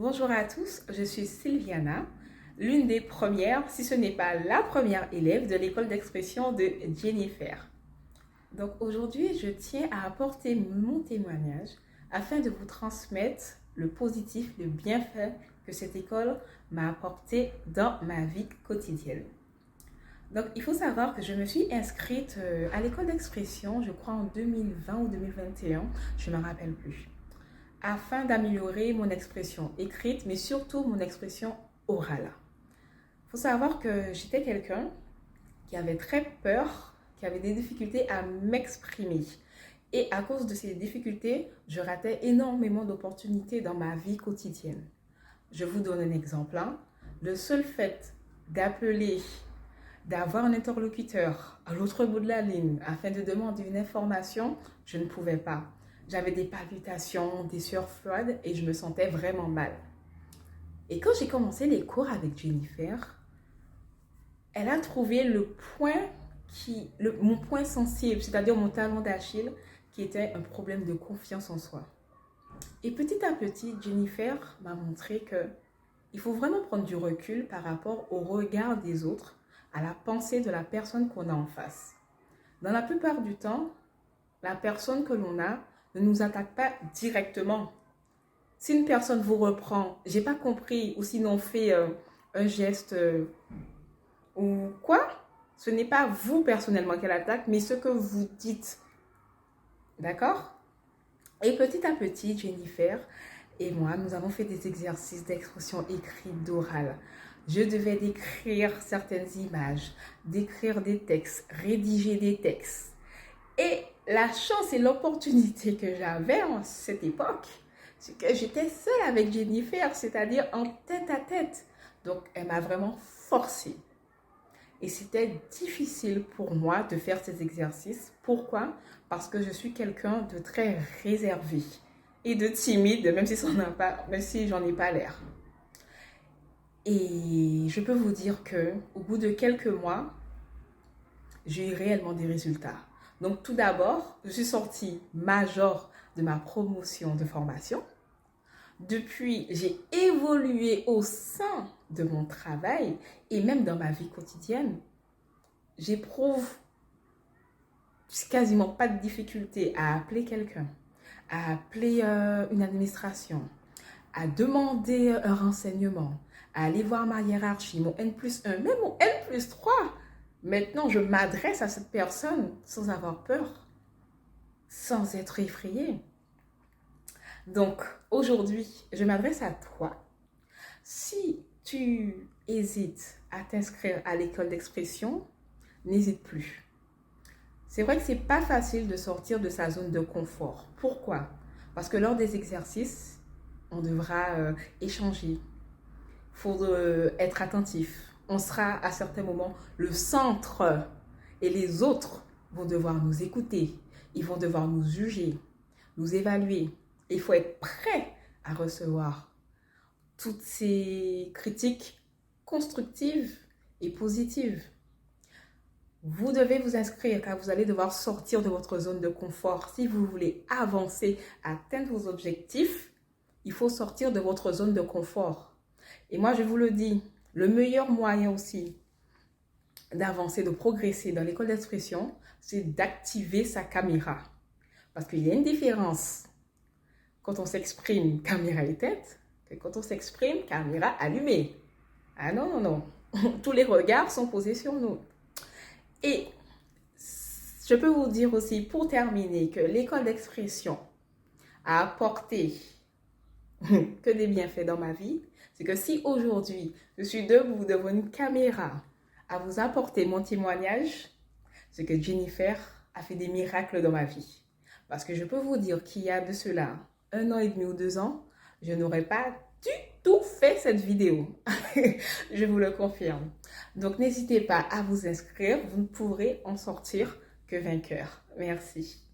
Bonjour à tous, je suis Sylviana, l'une des premières, si ce n'est pas la première élève de l'école d'expression de Jennifer. Donc aujourd'hui, je tiens à apporter mon témoignage afin de vous transmettre le positif, le bienfait que cette école m'a apporté dans ma vie quotidienne. Donc il faut savoir que je me suis inscrite à l'école d'expression, je crois en 2020 ou 2021, je ne me rappelle plus, afin d'améliorer mon expression écrite, mais surtout mon expression orale. Il faut savoir que j'étais quelqu'un qui avait très peur, qui avait des difficultés à m'exprimer. Et à cause de ces difficultés, je ratais énormément d'opportunités dans ma vie quotidienne. Je vous donne un exemple. Le seul fait d'appeler, d'avoir un interlocuteur à l'autre bout de la ligne afin de demander une information, je ne pouvais pas. J'avais des palpitations, des sueurs froides et je me sentais vraiment mal. Et quand j'ai commencé les cours avec Jennifer, elle a trouvé mon point sensible, c'est-à-dire mon talon d'Achille, qui était un problème de confiance en soi. Et petit à petit, Jennifer m'a montré qu'il faut vraiment prendre du recul par rapport au regard des autres, à la pensée de la personne qu'on a en face. Dans la plupart du temps, la personne que l'on a ne nous attaque pas directement. Si une personne vous reprend, j'ai pas compris, ou sinon fait un geste ou quoi, ce n'est pas vous personnellement qu'elle attaque, mais ce que vous dites. D'accord? Et petit à petit, Jennifer et moi, nous avons fait des exercices d'expression écrite, d'oral. Je devais décrire certaines images, décrire des textes, rédiger des textes. Et la chance et l'opportunité que j'avais en cette époque, c'est que j'étais seule avec Jennifer, c'est-à-dire en tête à tête. Donc, elle m'a vraiment forcée. Et c'était difficile pour moi de faire ces exercices. Pourquoi? Parce que je suis quelqu'un de très réservé et de timide, même si j'en ai pas l'air. Et je peux vous dire que au bout de quelques mois, j'ai eu réellement des résultats. Donc tout d'abord, je suis sortie major de ma promotion de formation. Depuis, j'ai évolué au sein de mon travail et même dans ma vie quotidienne. J'éprouve quasiment pas de difficulté à appeler quelqu'un, à appeler une administration, à demander un renseignement, à aller voir ma hiérarchie, mon N+1, même mon N+3. Maintenant, je m'adresse à cette personne sans avoir peur, sans être effrayée. Donc, aujourd'hui, je m'adresse à toi. Si tu hésites à t'inscrire à l'école d'expression, n'hésite plus. C'est vrai que ce n'est pas facile de sortir de sa zone de confort. Pourquoi? Parce que lors des exercices, on devra échanger. Il faut être attentif. On sera à certains moments le centre et les autres vont devoir nous écouter. Ils vont devoir nous juger, nous évaluer. Il faut être prêt à recevoir toutes ces critiques constructives et positives. Vous devez vous inscrire car vous allez devoir sortir de votre zone de confort. Si vous voulez avancer, atteindre vos objectifs, il faut sortir de votre zone de confort. Et moi, je vous le dis, le meilleur moyen aussi d'avancer, de progresser dans l'école d'expression, c'est d'activer sa caméra. Parce qu'il y a une différence quand on s'exprime caméra éteinte que quand on s'exprime caméra allumée. Ah non, non, non. Tous les regards sont posés sur nous. Et je peux vous dire aussi, pour terminer, que l'école d'expression a apporté que des bienfaits dans ma vie. C'est que si aujourd'hui, je suis debout devant une caméra à vous apporter mon témoignage, c'est que Jennifer a fait des miracles dans ma vie. Parce que je peux vous dire qu'il y a de cela 1 an et demi ou 2 ans, je n'aurais pas du tout fait cette vidéo. Je vous le confirme. Donc, n'hésitez pas à vous inscrire. Vous ne pourrez en sortir que vainqueur. Merci.